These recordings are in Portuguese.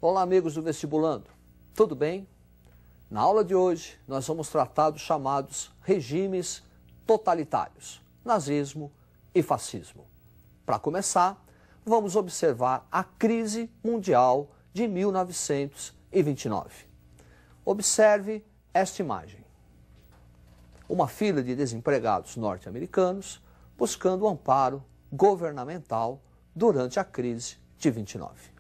Olá, amigos do Vestibulando. Tudo bem? Na aula de hoje, nós vamos tratar dos chamados regimes totalitários, nazismo e fascismo. Para começar, vamos observar a crise mundial de 1929. Observe esta imagem. Uma fila de desempregados norte-americanos buscando amparo governamental durante a crise de 29.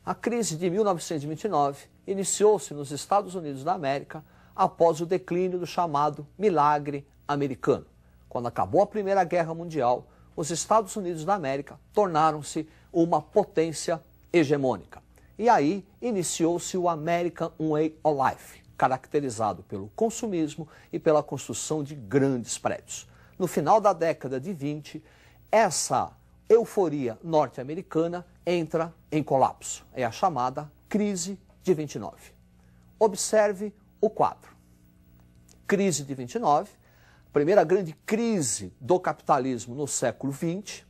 A crise de 1929 iniciou-se nos Estados Unidos da América após o declínio do chamado milagre americano. Quando acabou a Primeira Guerra Mundial, os Estados Unidos da América tornaram-se uma potência hegemônica. E aí iniciou-se o American Way of Life, caracterizado pelo consumismo e pela construção de grandes prédios. No final da década de 20, essa euforia norte-americana entra em colapso. É a chamada crise de 29. Observe o quadro. Crise de 29, primeira grande crise do capitalismo no século XX,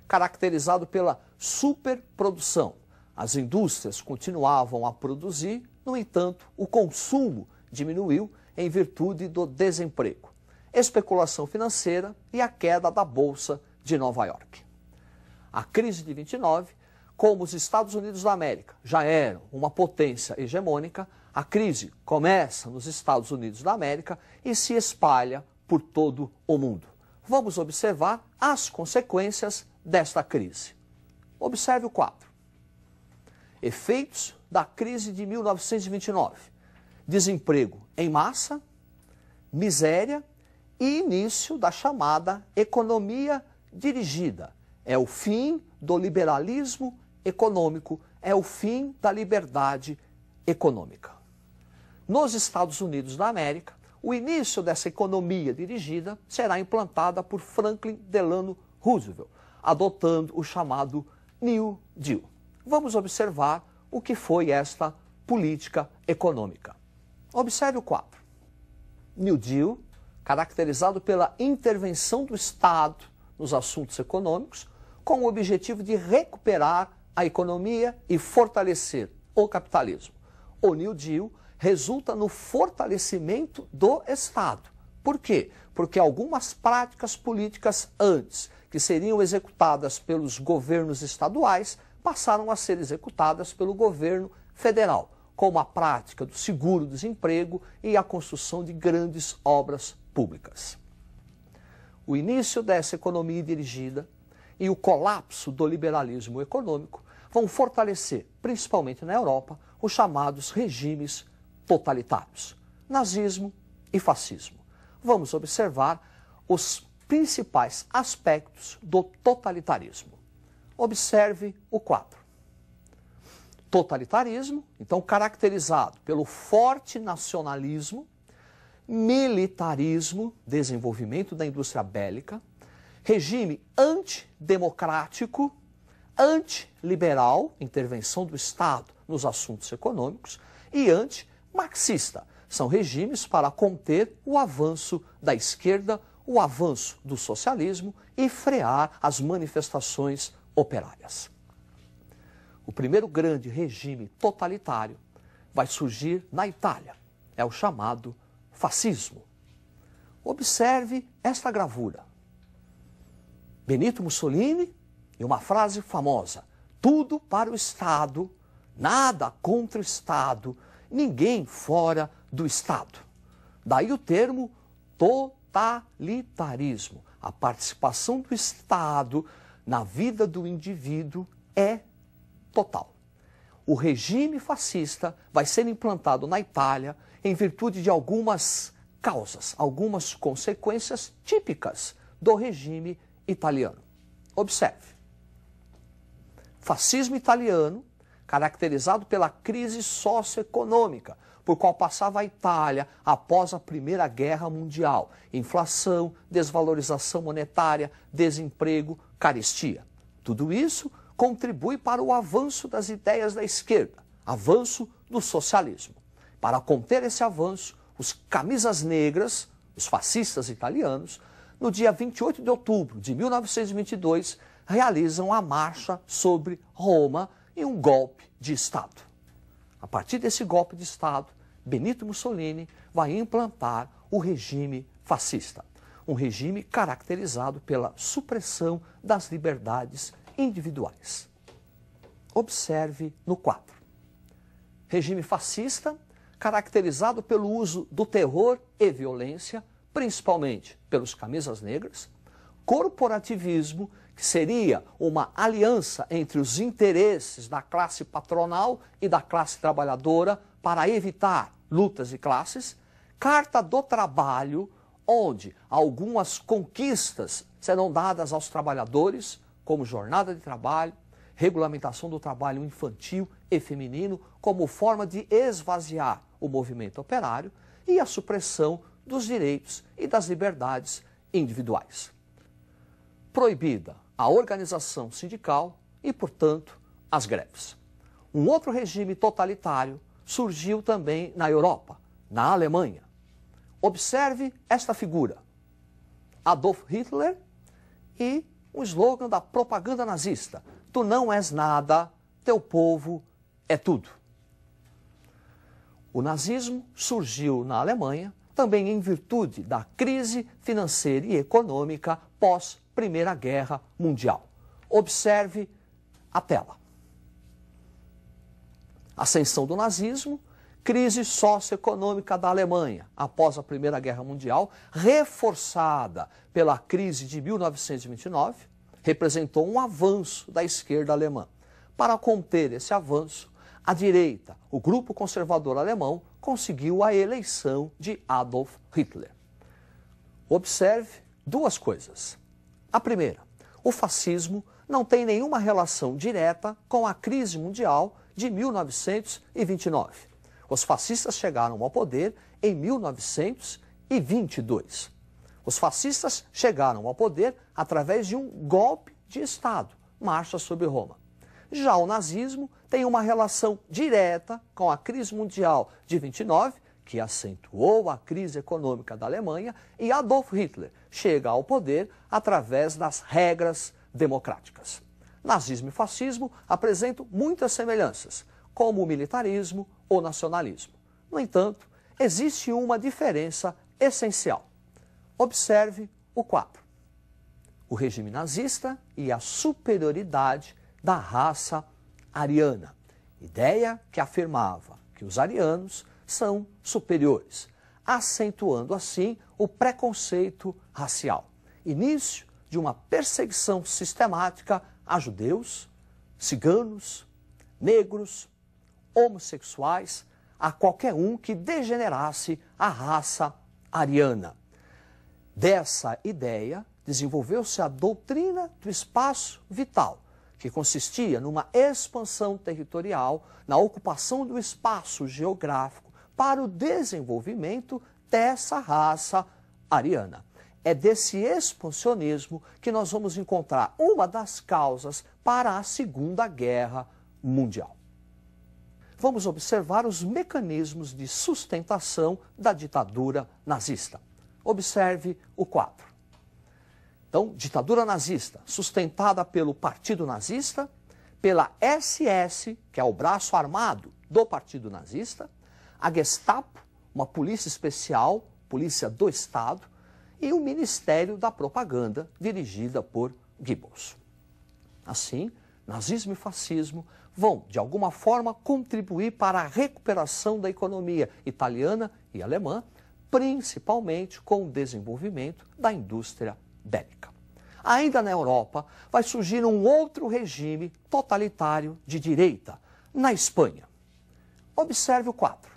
caracterizado pela superprodução. As indústrias continuavam a produzir, no entanto, o consumo diminuiu em virtude do desemprego, especulação financeira e a queda da Bolsa de Nova York. A crise de 29, como os Estados Unidos da América já eram uma potência hegemônica, a crise começa nos Estados Unidos da América e se espalha por todo o mundo. Vamos observar as consequências desta crise. Observe o quadro. Efeitos da crise de 1929. Desemprego em massa, miséria e início da chamada economia dirigida. É o fim do liberalismo econômico, é o fim da liberdade econômica. Nos Estados Unidos da América, o início dessa economia dirigida será implantada por Franklin Delano Roosevelt, adotando o chamado New Deal. Vamos observar o que foi esta política econômica. Observe o quadro. New Deal, caracterizado pela intervenção do Estado nos assuntos econômicos, com o objetivo de recuperar a economia e fortalecer o capitalismo. O New Deal resulta no fortalecimento do Estado. Por quê? Porque algumas práticas políticas antes, que seriam executadas pelos governos estaduais, passaram a ser executadas pelo governo federal, como a prática do seguro-desemprego e a construção de grandes obras públicas. O início dessa economia dirigida e o colapso do liberalismo econômico vão fortalecer, principalmente na Europa, os chamados regimes totalitários, nazismo e fascismo. Vamos observar os principais aspectos do totalitarismo. Observe o quadro. Totalitarismo, então, caracterizado pelo forte nacionalismo, militarismo, desenvolvimento da indústria bélica, regime antidemocrático, antiliberal, intervenção do Estado nos assuntos econômicos, e antimarxista. São regimes para conter o avanço da esquerda, o avanço do socialismo e frear as manifestações operárias. O primeiro grande regime totalitário vai surgir na Itália. É o chamado fascismo. Observe esta gravura. Benito Mussolini e uma frase famosa: tudo para o Estado, nada contra o Estado, ninguém fora do Estado. Daí o termo totalitarismo. A participação do Estado na vida do indivíduo é total. O regime fascista vai ser implantado na Itália em virtude de algumas causas, algumas consequências típicas do regime italiano. Observe. Fascismo italiano, caracterizado pela crise socioeconômica, por qual passava a Itália após a Primeira Guerra Mundial. Inflação, desvalorização monetária, desemprego, carestia. Tudo isso contribui para o avanço das ideias da esquerda, avanço do socialismo. Para conter esse avanço, os camisas negras, os fascistas italianos, no dia 28 de outubro de 1922, realizam a Marcha sobre Roma, em um golpe de Estado. A partir desse golpe de Estado, Benito Mussolini vai implantar o regime fascista, um regime caracterizado pela supressão das liberdades individuais. Observe no quadro. Regime fascista caracterizado pelo uso do terror e violência, principalmente pelos camisas negras, corporativismo, que seria uma aliança entre os interesses da classe patronal e da classe trabalhadora para evitar lutas de classes, Carta do Trabalho, onde algumas conquistas serão dadas aos trabalhadores, como jornada de trabalho, regulamentação do trabalho infantil e feminino, como forma de esvaziar o movimento operário, e a supressão dos direitos e das liberdades individuais. Proibida a organização sindical e, portanto, as greves. Um outro regime totalitário surgiu também na Europa, na Alemanha. Observe esta figura, Adolf Hitler e o slogan da propaganda nazista: tu não és nada, teu povo é tudo. O nazismo surgiu na Alemanha também em virtude da crise financeira e econômica pós-Primeira Guerra Mundial. Observe a tela. Ascensão do nazismo, crise socioeconômica da Alemanha após a Primeira Guerra Mundial, reforçada pela crise de 1929, representou um avanço da esquerda alemã. Para conter esse avanço, a direita, o grupo conservador alemão, conseguiu a eleição de Adolf Hitler. Observe duas coisas. A primeira, o fascismo não tem nenhuma relação direta com a crise mundial de 1929. Os fascistas chegaram ao poder em 1922. Os fascistas chegaram ao poder através de um golpe de Estado, Marcha sobre Roma. Já o nazismo tem uma relação direta com a crise mundial de 29, que acentuou a crise econômica da Alemanha, e Adolf Hitler chega ao poder através das regras democráticas. Nazismo e fascismo apresentam muitas semelhanças, como o militarismo ou nacionalismo. No entanto, existe uma diferença essencial. Observe o quadro. O regime nazista e a superioridade da raça ariana, ideia que afirmava que os arianos são superiores, acentuando assim o preconceito racial. Início de uma perseguição sistemática a judeus, ciganos, negros, homossexuais, a qualquer um que degenerasse a raça ariana. Dessa ideia desenvolveu-se a doutrina do espaço vital, que consistia numa expansão territorial, na ocupação do espaço geográfico para o desenvolvimento dessa raça ariana. É desse expansionismo que nós vamos encontrar uma das causas para a Segunda Guerra Mundial. Vamos observar os mecanismos de sustentação da ditadura nazista. Observe o quadro. Então, ditadura nazista, sustentada pelo Partido Nazista, pela SS, que é o braço armado do Partido Nazista, a Gestapo, uma polícia especial, polícia do Estado, e o Ministério da Propaganda, dirigida por Goebbels. Assim, nazismo e fascismo vão, de alguma forma, contribuir para a recuperação da economia italiana e alemã, principalmente com o desenvolvimento da indústria bélica. Ainda na Europa, vai surgir um outro regime totalitário de direita, na Espanha. Observe o quadro.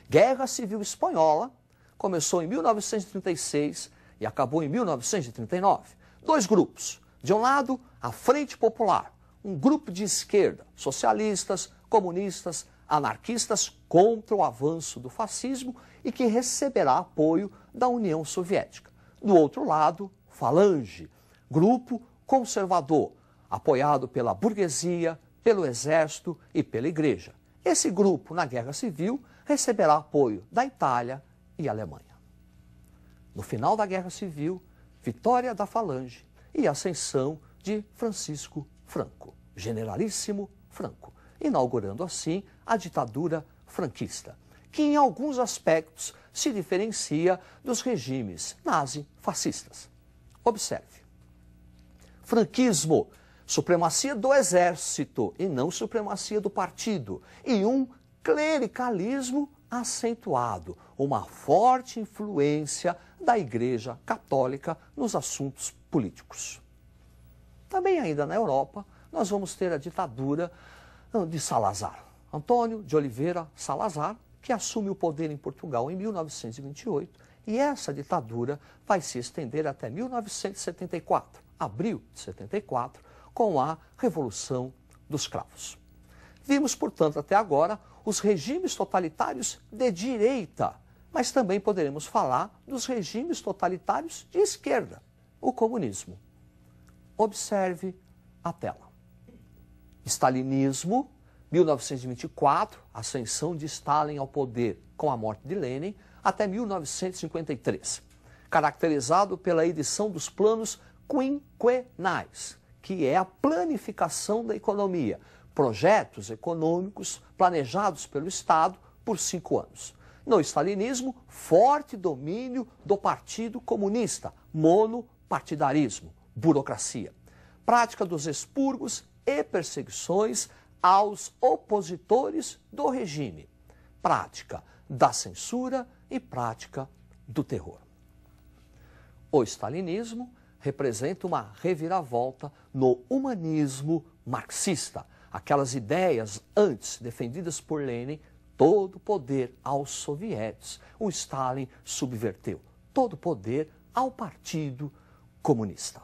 Guerra Civil Espanhola começou em 1936 e acabou em 1939. Dois grupos. De um lado, a Frente Popular, um grupo de esquerda, socialistas, comunistas, anarquistas contra o avanço do fascismo e que receberá apoio da União Soviética. Do outro lado, Falange, grupo conservador, apoiado pela burguesia, pelo exército e pela igreja. Esse grupo, na Guerra Civil, receberá apoio da Itália e Alemanha. No final da Guerra Civil, vitória da Falange e ascensão de Francisco Franco. Generalíssimo Franco, inaugurando assim a ditadura franquista, que em alguns aspectos se diferencia dos regimes nazi-fascistas. Observe. Franquismo, supremacia do exército e não supremacia do partido, e um clericalismo acentuado, uma forte influência da Igreja Católica nos assuntos políticos. Também ainda na Europa, nós vamos ter a ditadura de Salazar. Antônio de Oliveira Salazar, que assume o poder em Portugal em 1928, e essa ditadura vai se estender até 1974, abril de 74, com a Revolução dos Cravos. Vimos, portanto, até agora os regimes totalitários de direita, mas também poderemos falar dos regimes totalitários de esquerda, o comunismo. Observe a tela. Stalinismo, 1924, ascensão de Stalin ao poder com a morte de Lenin, até 1953, caracterizado pela edição dos planos quinquenais, que é a planificação da economia, projetos econômicos planejados pelo Estado por 5 anos. No stalinismo, forte domínio do Partido Comunista, monopartidarismo, burocracia, prática dos expurgos e perseguições aos opositores do regime, prática da censura e prática do terror. O stalinismo representa uma reviravolta no humanismo marxista, aquelas ideias antes defendidas por Lenin, todo poder aos sovietes. O Stalin subverteu todo poder ao Partido Comunista.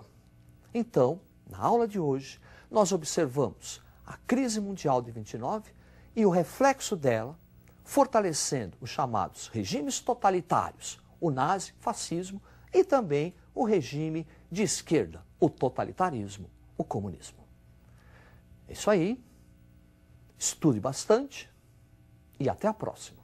Então, na aula de hoje, nós observamos a crise mundial de 29 e o reflexo dela, fortalecendo os chamados regimes totalitários, o nazifascismo e também o regime de esquerda, o totalitarismo, o comunismo. É isso aí, estude bastante e até a próxima.